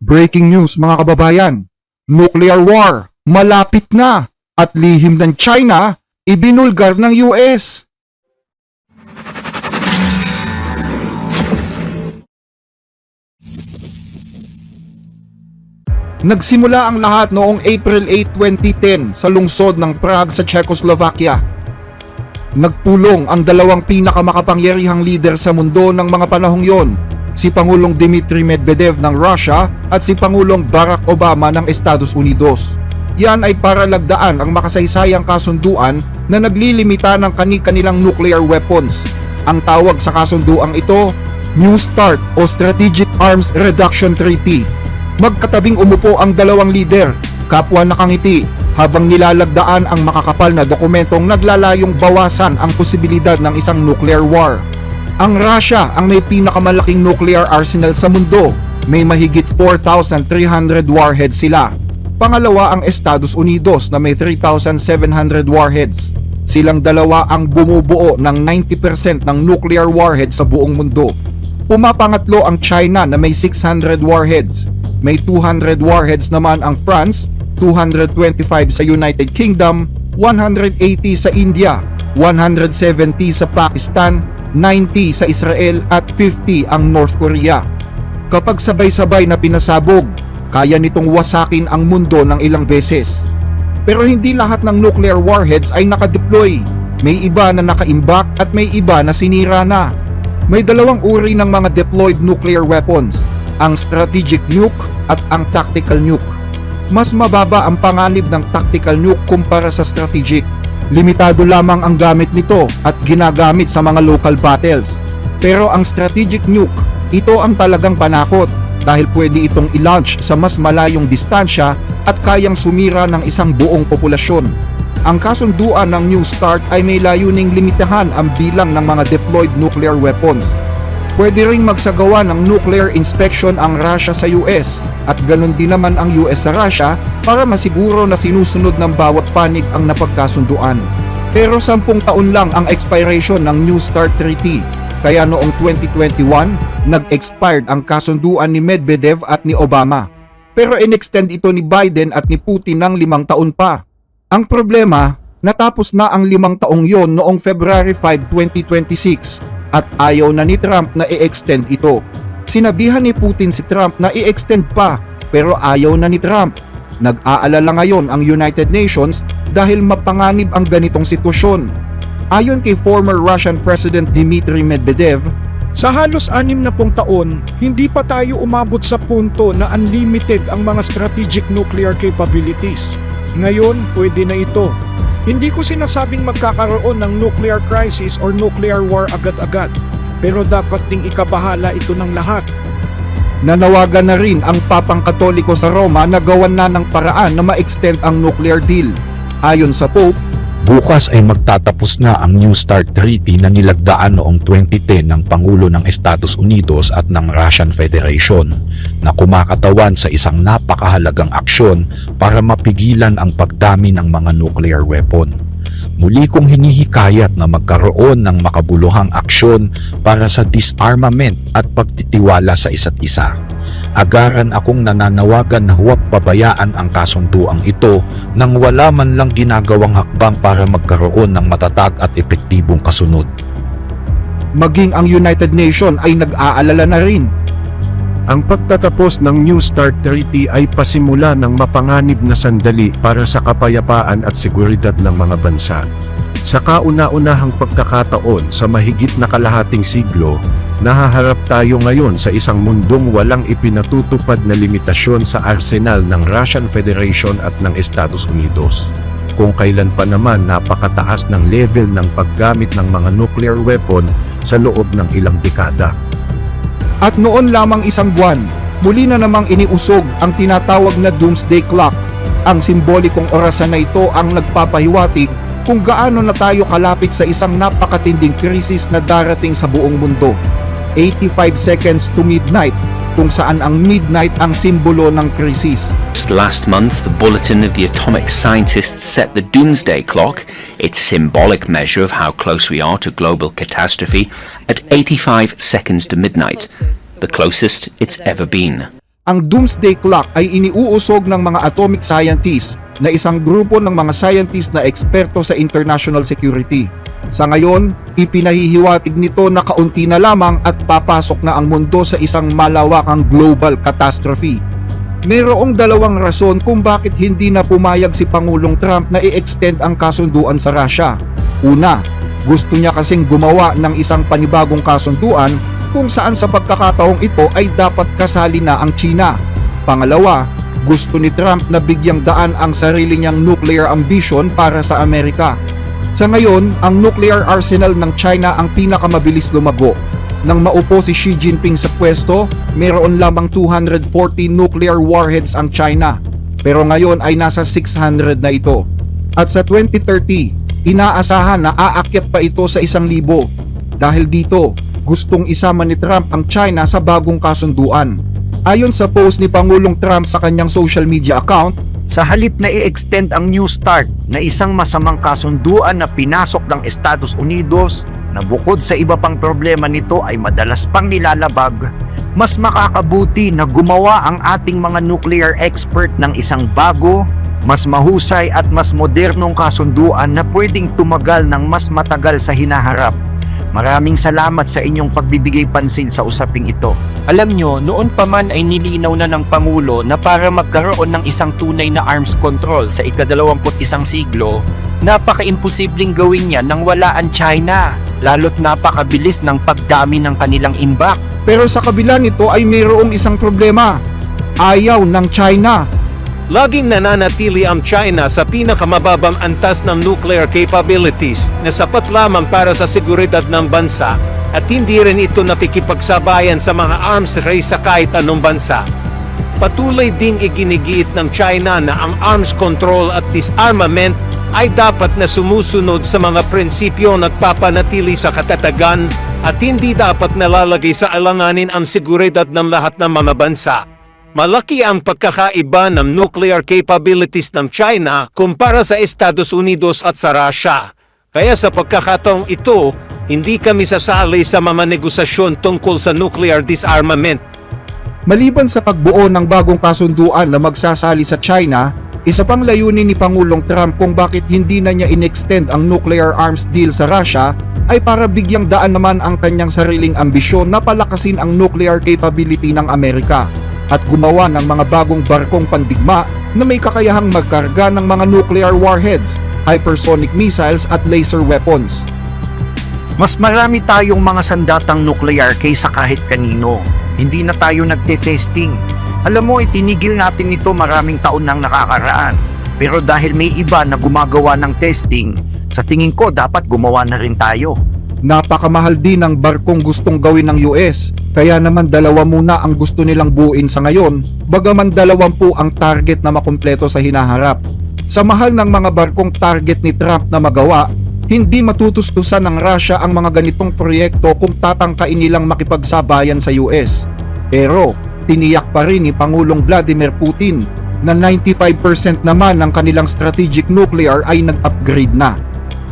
Breaking news mga kababayan, nuclear war, malapit na at lihim ng China, ibinulgar ng US. Nagsimula ang lahat noong April 8, 2010 sa lungsod ng Prague sa Czechoslovakia. Nagpulong ang dalawang pinakamakapangyarihang lider sa mundo ng mga panahong yon, si Pangulong Dmitry Medvedev ng Russia at si Pangulong Barack Obama ng Estados Unidos. Yan ay para lagdaan ang makasaysayang kasunduan na naglilimita ng kani-kanilang nuclear weapons. Ang tawag sa kasunduang ito, New START o Strategic Arms Reduction Treaty. Magkatabing umupo ang dalawang lider, kapwa nakangiti, habang nilalagdaan ang makakapal na dokumentong naglalayong bawasan ang posibilidad ng isang nuclear war. Ang Russia ang may pinakamalaking nuclear arsenal sa mundo, may mahigit 4,300 warheads sila. Pangalawa ang Estados Unidos na may 3,700 warheads. Silang dalawa ang bumubuo ng 90% ng nuclear warheads sa buong mundo. Pumapangatlo ang China na may 600 warheads. May 200 warheads naman ang France, 225 sa United Kingdom, 180 sa India, 170 sa Pakistan, 90 sa Israel at 50 ang North Korea. Kapag sabay-sabay na pinasabog, kaya nitong wasakin ang mundo ng ilang beses. Pero hindi lahat ng nuclear warheads ay nakadeploy. May iba na nakaimbak at may iba na sinira na. May dalawang uri ng mga deployed nuclear weapons, ang strategic nuke at ang tactical nuke. Mas mababa ang panganib ng tactical nuke kumpara sa strategic. Limitado lamang ang gamit nito at ginagamit sa mga local battles. Pero ang strategic nuke, ito ang talagang panakot dahil pwede itong i-launch sa mas malayong distansya at kayang sumira ng isang buong populasyon. Ang kasunduan ng New START ay may layuning limitahan ang bilang ng mga deployed nuclear weapons. Pwede ring magsagawa ng nuclear inspection ang Russia sa US at ganun din naman ang US sa Russia para masiguro na sinusunod ng bawat panig ang napagkasunduan. Pero 10 taon lang ang expiration ng New START Treaty, kaya noong 2021, nag-expired ang kasunduan ni Medvedev at ni Obama. Pero in-extend ito ni Biden at ni Putin ng 5 taon pa. Ang problema, natapos na ang 5 taong yon noong February 5, 2026 at ayaw na ni Trump na i-extend ito. Sinabihan ni Putin si Trump na i-extend pa pero ayaw na ni Trump. Nag-aalala ngayon ang United Nations dahil mapanganib ang ganitong sitwasyon. Ayon kay former Russian President Dmitry Medvedev, sa halos 60 taon, hindi pa tayo umabot sa punto na unlimited ang mga strategic nuclear capabilities. Ngayon, pwede na ito. Hindi ko sinasabing magkakaroon ng nuclear crisis or nuclear war agad-agad, pero dapat ding ikabahala ito ng lahat. nanawagan na rin ang Papang Katoliko sa Roma na gawan na ng paraan na ma-extend ang nuclear deal. Ayon sa Pope, bukas ay magtatapos na ang New START Treaty na nilagdaan noong 2010 ng Pangulo ng Estados Unidos at ng Russian Federation na kumakatawan sa isang napakahalagang aksyon para mapigilan ang pagdami ng mga nuclear weapon. Muli kong hinihikayat na magkaroon ng makabuluhang aksyon para sa disarmament at pagtitiwala sa isa't isa. Agaran akong nananawagan na huwag pabayaan ang kasunduang ito nang wala man lang ginagawang hakbang para magkaroon ng matatag at epektibong kasunod. maging ang United Nations ay nag-aalala na rin. Ang pagtatapos ng New START Treaty ay pasimula ng mapanganib na sandali para sa kapayapaan at seguridad ng mga bansa. Sa kauna-unahang pagkakataon sa mahigit na kalahating siglo, nahaharap tayo ngayon sa isang mundong walang ipinatutupad na limitasyon sa arsenal ng Russian Federation at ng Estados Unidos. Kung kailan pa naman napakataas ng level ng paggamit ng mga nuclear weapon sa loob ng ilang dekada. At noon lamang isang buwan, muli na namang iniusog ang tinatawag na Doomsday Clock. Ang simbolikong orasan na ito ang nagpapahiwatig kung gaano na tayo kalapit sa isang napakatinding krisis na darating sa buong mundo. 85 seconds to midnight, kung saan ang midnight ang simbolo ng krisis. Last month, the Bulletin of the Atomic Scientists set the Doomsday Clock, its symbolic measure of how close we are to global catastrophe, at 85 seconds to midnight, the closest it's ever been. Ang Doomsday Clock ay iniuusog ng mga atomic scientists na isang grupo ng mga scientists na eksperto sa international security. Sa ngayon, ipinahihiwatig nito na kaunti na lamang at papasok na ang mundo sa isang malawakang global catastrophe. Mayroong dalawang rason kung bakit hindi na pumayag si Pangulong Trump na i-extend ang kasunduan sa Russia. Una, gusto niya kasing gumawa ng isang panibagong kasunduan kung saan sa pagkakataong ito ay dapat kasali na ang China. Pangalawa, gusto ni Trump na bigyang daan ang sarili niyang nuclear ambition para sa Amerika. Sa ngayon, ang nuclear arsenal ng China ang pinakamabilis lumago. Nang maupo si Xi Jinping sa pwesto, mayroon lamang 240 nuclear warheads ang China. Pero ngayon ay nasa 600 na ito. At sa 2030, inaasahan na aakyat pa ito sa 1,000. Dahil dito, gustong isama ni Trump ang China sa bagong kasunduan. Ayon sa post ni Pangulong Trump sa kanyang social media account, sa halip na i-extend ang New START na isang masamang kasunduan na pinasok ng Estados Unidos na bukod sa iba pang problema nito ay madalas pang nilalabag, mas makakabuti na gumawa ang ating mga nuclear expert ng isang bago, mas mahusay at mas modernong kasunduan na pwedeng tumagal ng mas matagal sa hinaharap. Maraming salamat sa inyong pagbibigay pansin sa usaping ito. Alam nyo, noon pa man ay nilinaw na ng Pangulo na para magkaroon ng isang tunay na arms control sa ika-21 siglo, napaka-imposibleng gawin yan nang wala ang China, lalo't napakabilis ng pagdami ng kanilang imbak. pero sa kabila nito ay mayroong isang problema. Ayaw ng China. Laging nananatili ang China sa pinakamababang antas ng nuclear capabilities na sapat lamang para sa seguridad ng bansa at hindi rin ito nakikipagsabayan sa mga arms race sa kahit anong bansa. Patuloy ding iginigiit ng China na ang arms control at disarmament ay dapat na sumusunod sa mga prinsipyo nagpapanatili sa katatagan at hindi dapat nalalagay sa alanganin ang seguridad ng lahat ng mga bansa. Malaki ang pagkakaiba ng nuclear capabilities ng China kumpara sa Estados Unidos at sa Russia. Kaya sa pagkakataong ito, hindi kami sasali sa mga negosasyon tungkol sa nuclear disarmament. Maliban sa pagbuo ng bagong kasunduan na magsasali sa China, isa pang layunin ni Pangulong Trump kung bakit hindi na niya in-extend ang nuclear arms deal sa Russia ay para bigyang daan naman ang kanyang sariling ambisyon na palakasin ang nuclear capability ng Amerika at gumawa ng mga bagong barkong pandigma na may kakayahang magkarga ng mga nuclear warheads, hypersonic missiles at laser weapons. Mas marami tayong mga sandatang nuclear kaysa kahit kanino. Hindi na tayo nagte-testing. Alam mo, itinigil natin ito maraming taon nang nakakaraan. Pero dahil may iba na gumagawa ng testing, sa tingin ko dapat gumawa na rin tayo. Napakamahal din ang barkong gustong gawin ng US, kaya naman 2 muna ang gusto nilang buuin sa ngayon, bagaman 20 ang target na makumpleto sa hinaharap. Sa mahal ng mga barkong target ni Trump na magawa, hindi matutustusan ng Russia ang mga ganitong proyekto kung tatangkain nilang makipagsabayan sa US. Pero, tiniyak pa rin ni Pangulong Vladimir Putin na 95% naman ng kanilang strategic nuclear ay nag-upgrade na.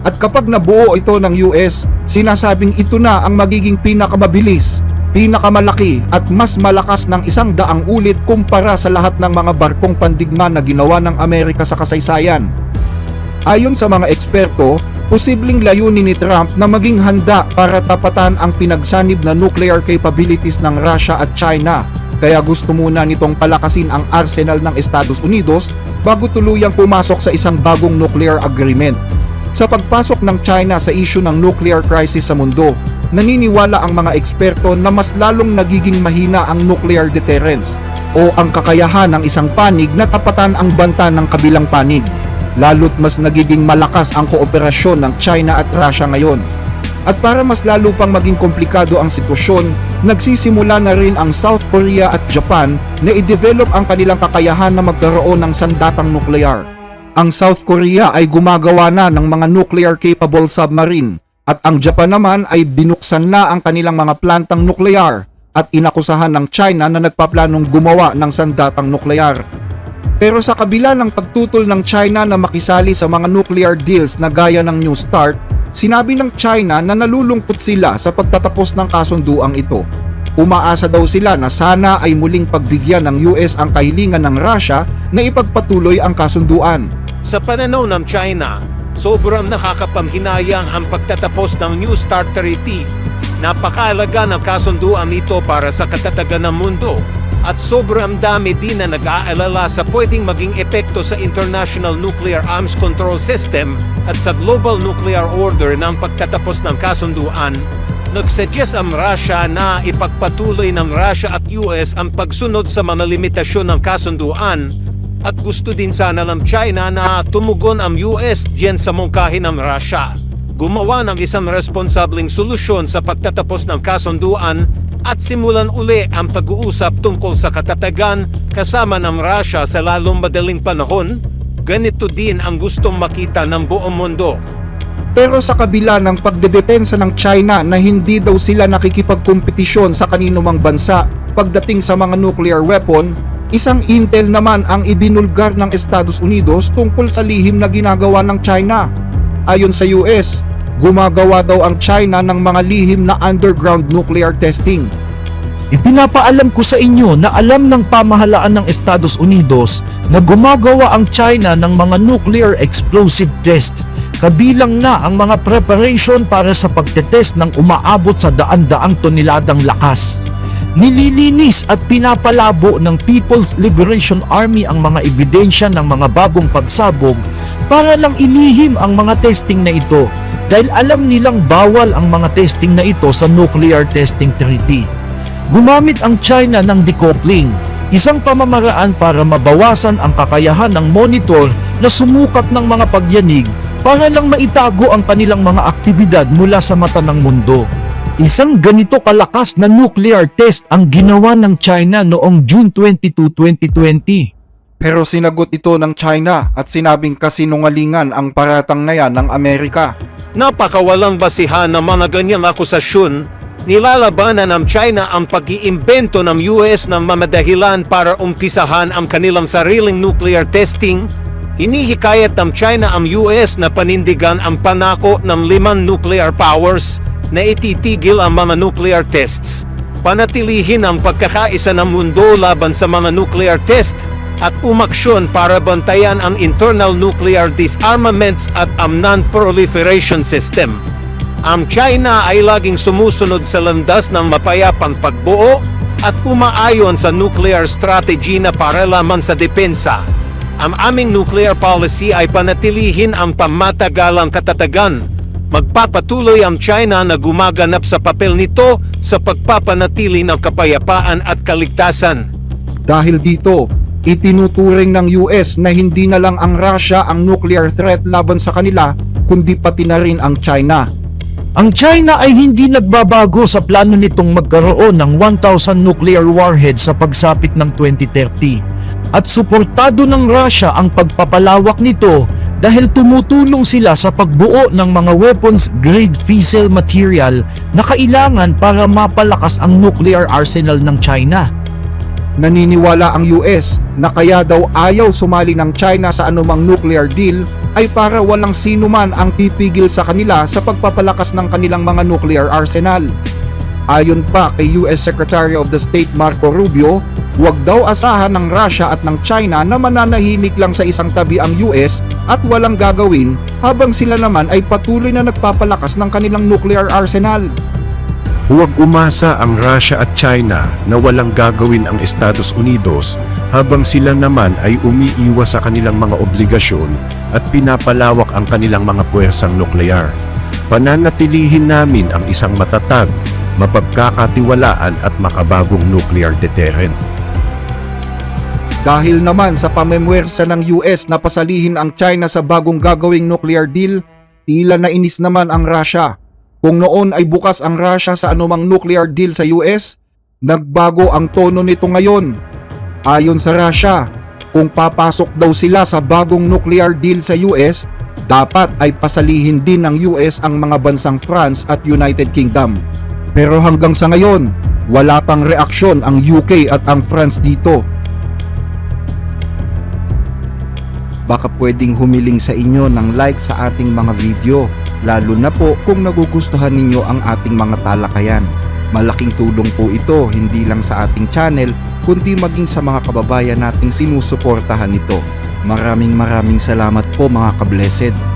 At kapag nabuo ito ng US, sinasabing ito na ang magiging pinakamabilis, pinakamalaki at mas malakas ng 100 ulit kumpara sa lahat ng mga barkong pandigma na ginawa ng Amerika sa kasaysayan. Ayon sa mga eksperto, posibleng layunin ni Trump na maging handa para tapatan ang pinagsanib na nuclear capabilities ng Russia at China. Kaya gusto muna nitong palakasin ang arsenal ng Estados Unidos bago tuluyang pumasok sa isang bagong nuclear agreement. Sa pagpasok ng China sa issue ng nuclear crisis sa mundo, naniniwala ang mga eksperto na mas lalong nagiging mahina ang nuclear deterrence o ang kakayahan ng isang panig na tapatan ang banta ng kabilang panig. Lalo't mas nagiging malakas ang kooperasyon ng China at Russia ngayon. At para mas lalo pang maging komplikado ang sitwasyon, nagsisimula na rin ang South Korea at Japan na i-develop ang kanilang kakayahan na magkaroon ng sandatang nuklear. Ang South Korea ay gumagawa na ng mga nuclear-capable submarine at ang Japan naman ay binuksan na ang kanilang mga plantang nuklear at inakusahan ng China na nagpaplanong gumawa ng sandatang nuklear. Pero sa kabila ng pagtutol ng China na makisali sa mga nuclear deals na gaya ng New START, sinabi ng China na nalulungkot sila sa pagtatapos ng kasunduang ito. Umaasa daw sila na sana ay muling pagbigyan ng US ang kahilingan ng Russia na ipagpatuloy ang kasunduan. Sa pananaw ng China, sobrang nakakapamhinayang ang pagtatapos ng New START Treaty. Napakahalaga ng kasunduan ito para sa katatagan ng mundo at sobrang dami din na nag-aalala sa pwedeng maging epekto sa International Nuclear Arms Control System at sa Global Nuclear Order ng pagtatapos ng kasunduan. Nagsuggest ang Russia na ipagpatuloy ng Russia at US ang pagsunod sa mga limitasyon ng kasunduan at gusto din sana ng China na tumugon ang US diyan sa mungkahi ng Russia. Gumawa ng isang responsableng solusyon sa pagtatapos ng kasunduan at simulan uli ang pag-uusap tungkol sa katatagan kasama ng Russia sa lalong madaling panahon. Ganito din ang gustong makita ng buong mundo. Pero sa kabila ng pagdedepensa ng China na hindi daw sila nakikipagkompetisyon sa kanino mang bansa pagdating sa mga nuclear weapon, isang intel naman ang ibinulgar ng Estados Unidos tungkol sa lihim na ginagawa ng China. Ayon sa US, gumagawa daw ang China ng mga lihim na underground nuclear testing. Ipinapaalam ko sa inyo na alam ng pamahalaan ng Estados Unidos na gumagawa ang China ng mga nuclear explosive test, kabilang na ang mga preparation para sa pagtetest ng umaabot sa daan-daang toneladang lakas. Nililinis at pinapalabo ng People's Liberation Army ang mga ebidensya ng mga bagong pagsabog para lang ilihim ang mga testing na ito dahil alam nilang bawal ang mga testing na ito sa Nuclear Testing Treaty. Gumamit ang China ng decoupling, isang pamamaraan para mabawasan ang kakayahan ng monitor na sumukat ng mga pagyanig para lang maitago ang kanilang mga aktibidad mula sa mata ng mundo. Isang ganito kalakas na nuclear test ang ginawa ng China noong June 22, 2020. Pero sinagot ito ng China at sinabing kasinungalingan ang paratang na yan ng Amerika. Napakawalang basihan ng mga ganyang akusasyon. Nilalabanan ng China ang pag-iimbento ng US ng mamadahilan para umpisahan ang kanilang sariling nuclear testing. Hinihikayat ng China ang US na panindigan ang panako ng 5 nuclear powers na ititigil ang mga nuclear tests. Panatilihin ang pagkakaisa ng mundo laban sa mga nuclear test at umaksyon para bantayan ang internal nuclear disarmaments at ang non-proliferation system. Ang China ay laging sumusunod sa landas ng mapayapang pagbuo at umaayon sa nuclear strategy na para lamang sa depensa. Ang aming nuclear policy ay panatilihin ang pamatagalang katatagan. Magpapatuloy ang China na gumaganap sa papel nito sa pagpapanatili ng kapayapaan at kaligtasan. Dahil dito, itinuturing ng US na hindi na lang ang Russia ang nuclear threat laban sa kanila, kundi pati na rin ang China. Ang China ay hindi nagbabago sa plano nitong magkaroon ng 1,000 nuclear warheads sa pagsapit ng 2030. At suportado ng Russia ang pagpapalawak nito dahil tumutulong sila sa pagbuo ng mga weapons-grade fissile material na kailangan para mapalakas ang nuclear arsenal ng China. Naniniwala ang US na kaya daw ayaw sumali ng China sa anumang nuclear deal ay para walang sino man ang pipigil sa kanila sa pagpapalakas ng kanilang mga nuclear arsenal. Ayon pa kay US Secretary of the State Marco Rubio, huwag daw asahan ng Russia at ng China na mananahimik lang sa isang tabi ang US at walang gagawin habang sila naman ay patuloy na nagpapalakas ng kanilang nuclear arsenal. Huwag umasa ang Russia at China na walang gagawin ang Estados Unidos habang sila naman ay umiiwas sa kanilang mga obligasyon at pinapalawak ang kanilang mga puwersang nuklear. Pananatilihin namin ang isang matatag, mapagkakatiwalaan at makabagong nuclear deterrent. Dahil naman sa pamemwersa ng US na pasalihin ang China sa bagong gagawing nuclear deal, tila nainis naman ang Russia. Kung noon ay bukas ang Russia sa anumang nuclear deal sa US, nagbago ang tono nito ngayon. Ayon sa Russia, kung papasok daw sila sa bagong nuclear deal sa US, dapat ay pasalihin din ng US ang mga bansang France at United Kingdom. Pero hanggang sa ngayon, wala pang reaksyon ang UK at ang France dito. Baka pwedeng humiling sa inyo ng like sa ating mga video, lalo na po kung nagugustuhan ninyo ang ating mga talakayan. Malaking tulong po ito hindi lang sa ating channel kundi maging sa mga kababayan nating sinusuportahan nito. Maraming salamat po mga ka-blessed.